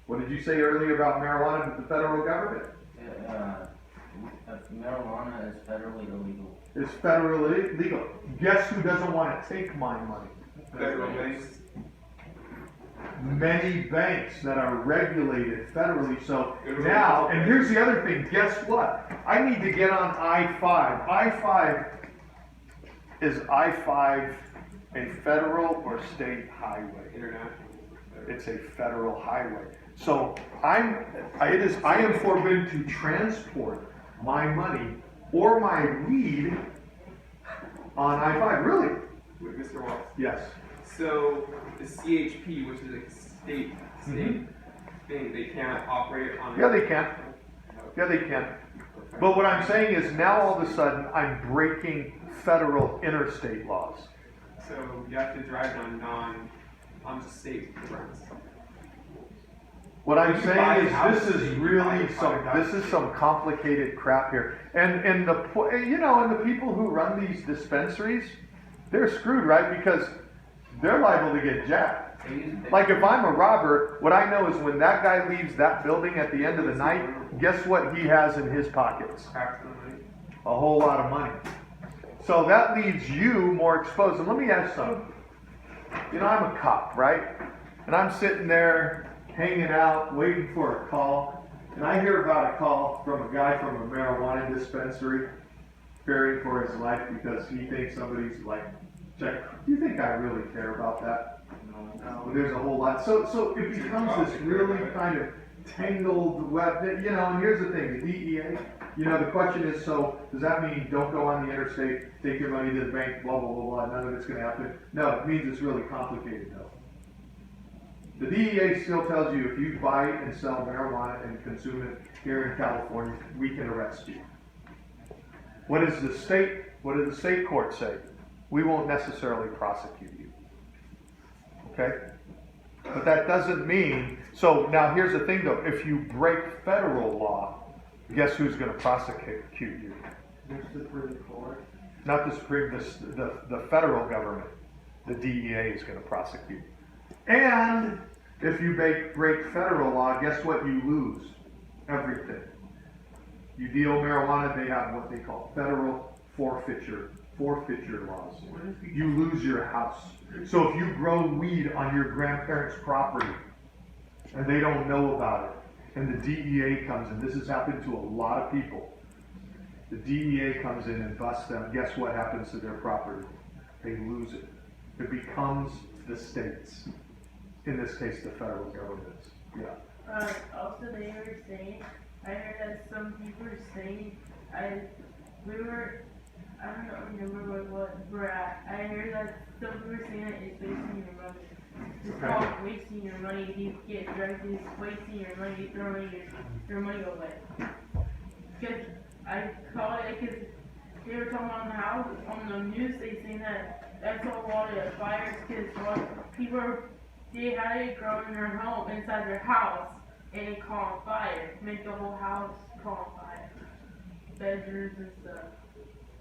what did you say earlier about marijuana with the federal government? Marijuana is federally illegal. It's federally legal. Guess who doesn't want to take my money? Federal banks. Many banks that are regulated federally. So now, and here's the other thing, guess what? I need to get on I-5. Is I-5 a federal or state highway? International. It's a federal highway. So I am forbidden to transport my money or my weed on I-5. Really? Wait, Mr. Wallace. Yes. So the CHP, which is a state thing, they can't operate on. Yeah, they can. Yeah, they can. But what I'm saying is now all of a sudden I'm breaking federal interstate laws. So you have to drive on the state roads. What I'm You buy saying is houses, this is you really buy this is some complicated crap here. And the people who run these dispensaries, they're screwed, right? Because they're liable to get jacked. They use Bitcoin. Like if I'm a robber, what I know is when that guy leaves that building at the end of the night, guess what he has in his pockets? Crap ton of money. A whole lot of money. So that leaves you more exposed. And let me ask something. You know, I'm a cop, right? And I'm sitting there hanging out, waiting for a call. And I hear about a call from a guy from a marijuana dispensary fearing for his life because he thinks somebody's like, check. Do you think I really care about that? No. There's a whole lot. So it becomes this really kind of tangled web. You know, and here's the thing, the DEA, you know, the question is, so does that mean don't go on the interstate, take your money to the bank, blah, blah, blah, blah, none of it's going to happen? No, it means it's really complicated though. The DEA still tells you if you buy and sell marijuana and consume it here in California, we can arrest you. What does the state court say? We won't necessarily prosecute you. Okay? But that doesn't mean, so now here's the thing though, if you break federal law, guess who's going to prosecute you? The Supreme Court. Not the Supreme, the federal government. The DEA is going to prosecute. And if you break federal law, guess what you lose? Everything. You deal marijuana, they have what they call federal forfeiture laws. You lose your house. So if you grow weed on your grandparents' property and they don't know about it, and the DEA comes in, this has happened to a lot of people. The DEA comes in and busts them. Guess what happens to their property? They lose it. It becomes the state's. In this case, the federal government's. Yeah. Also, they were saying, I heard that some people were saying, I don't remember what we're at. I heard that some people were saying that it's wasting your money. It's called wasting your money. If you get drugs, it's wasting your money, throwing your money away. Because I called it because they were talking about how on the news they saying that that's a lot of fires because people they had it grow in their home inside their house and it caught on fire, make the whole house caught on fire, bedrooms and stuff.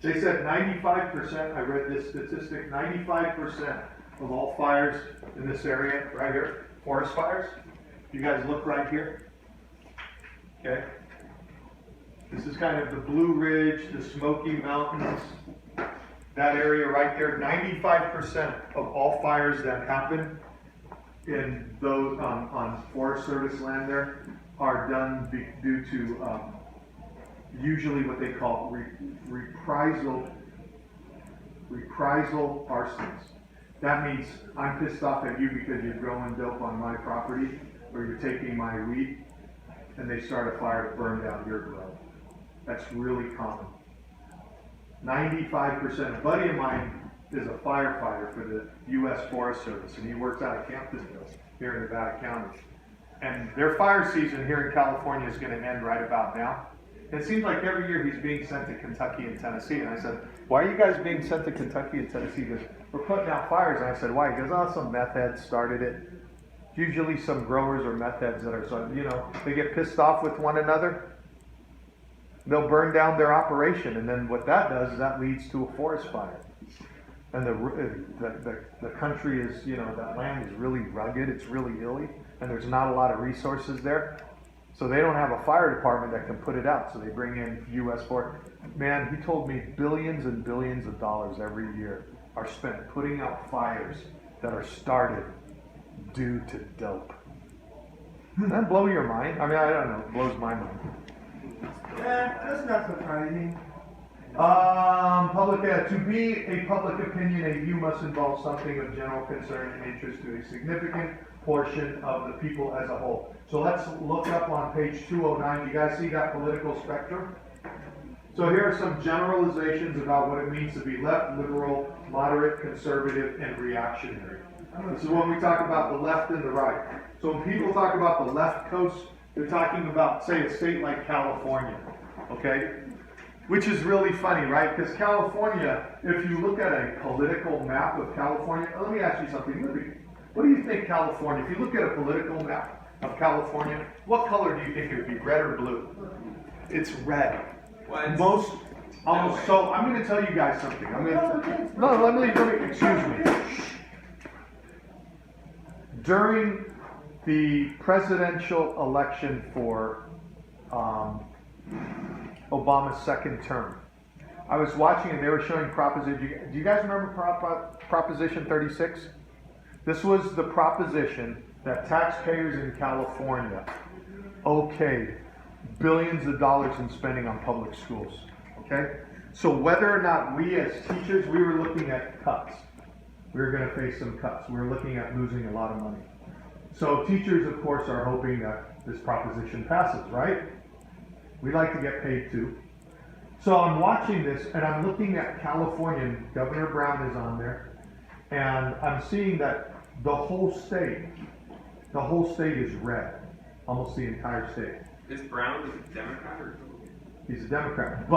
They said 95%, I read this statistic, 95% of all fires in this area, right here, forest fires. You guys look right here. Okay. This is kind of the Blue Ridge, the Smoky Mountains, that area right there. 95% of all fires that happen in those on Forest Service land there are done due to usually what they call reprisal arsons. That means I'm pissed off at you because you're growing dope on my property or you're taking my weed, and they start a fire to burn down your grow. That's really common. 95%. A buddy of mine is a firefighter for the U.S. Forest Service, and he works out of Campbellsville. here in Nevada County. And their fire season here in California is gonna end right about now. It seems like every year he's being sent to Kentucky and Tennessee. And I said, why are you guys being sent to Kentucky and Tennessee? He goes, we're putting out fires. And I said, why? He goes, oh, some meth heads started it. Usually some growers or meth heads that are, so, you know, they get pissed off with one another. They'll burn down their operation. And then what that does is that leads to a forest fire. And the country is, you know, that land is really rugged. It's really hilly. And there's not a lot of resources there. So they don't have a fire department that can put it out. So they bring in U.S. for it. Man, he told me billions and billions of dollars every year are spent putting out fires that are started due to dope. Does that blow your mind? I mean, I don't know. It blows my mind. That's not surprising. To be a public opinion, a view must involve something of general concern and interest to a significant portion of the people as a whole. So let's look up on page 209. You guys see that political spectrum? So here are some generalizations about what it means to be left, liberal, moderate, conservative, and reactionary. This is when we talk about the left and the right. So when people talk about the left coast, they're talking about, say, a state like California, okay? Which is really funny, right? Because California, if you look at a political map of California, let me ask you something. What do you think California, if you look at a political map of California, what color do you think it would be, red or blue? It's red. What? So I'm going to tell you guys something. Let me, excuse me. During the presidential election for Obama's second term, I was watching and they were showing Proposition. Do you guys remember Proposition 36? This was the proposition that taxpayers in California okayed billions of dollars in spending on public schools. Okay? So whether or not we as teachers, we were looking at cuts. We were going to face some cuts. We were looking at losing a lot of money. So teachers, of course, are hoping that this proposition passes, right? We like to get paid too. So I'm watching this and I'm looking at California, and Governor Brown is on there, and I'm seeing that the whole state is red, almost the entire state. Is Brown a Democrat or Republican? He's a Democrat,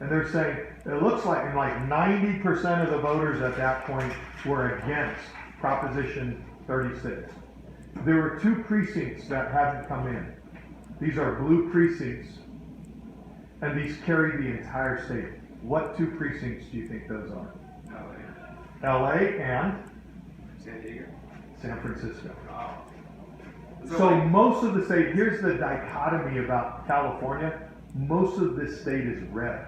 and they're saying, it looks like 90% of the voters at that point were against Proposition 36. There were 2 precincts that hadn't come in. These are blue precincts, and these carry the entire state. What 2 precincts do you think those are? LA and San Diego? San Francisco. Oh. So most of the state, here's the dichotomy about California. Most of this state is red.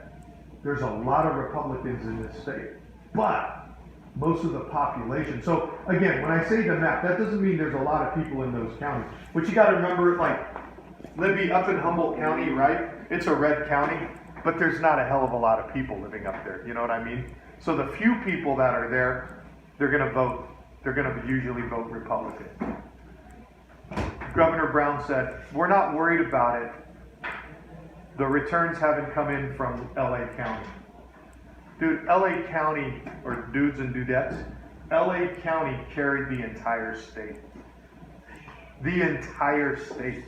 There's a lot of Republicans in this state, but most of the population. So again, when I say the map, that doesn't mean there's a lot of people in those counties. But you got to remember, like Libby up in Humboldt County, right? It's a red county, but there's not a hell of a lot of people living up there. You know what I mean? So the few people that are there, they're going to vote. They're going to usually vote Republican. Governor Brown said, we're not worried about it. The returns haven't come in from LA County. Dude, LA County, or dudes and dudettes, LA County carried the entire state. The entire state.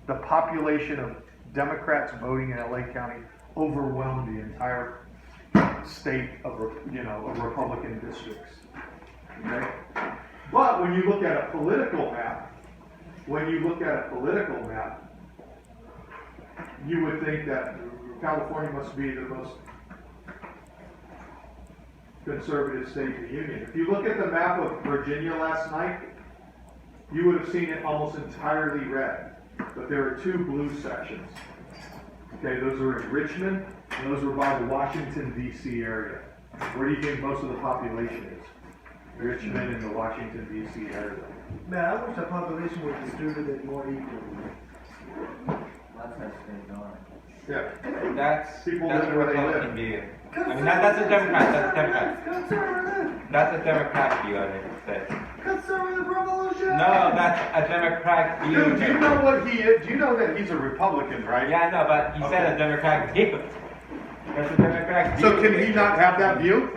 The population of Democrats voting in LA County overwhelmed the entire state of, Republican districts. Okay? But when you look at a political map, you would think that California must be the most conservative state in the union. If you look at the map of Virginia last night, you would have seen it almost entirely red. But there are 2 blue sections. Okay, those are in Richmond, and those were by the Washington, D.C. area. Where do you think most of the population is? Richmond and the Washington, D.C. area. Man, I wish the population was distributed more equally. That's how it's going. Yeah. That's People that's live a where they Republican live. view. I mean, that's a Democrat. That's a Democrat view, I think. Conservative revolution! No, that's a Democrat view. Dude, do you know what he is? Do you know that he's a Republican, right? Yeah, I know, but he said a Democrat view. That's a Democrat view. So can he not have that view?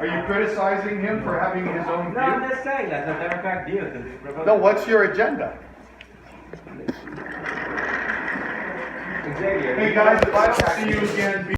Are you criticizing him for having his own No, I'm view? just saying, that's a Democrat view. The Republican- No, what's your agenda? Xavier. Hey guys, if I don't see you again,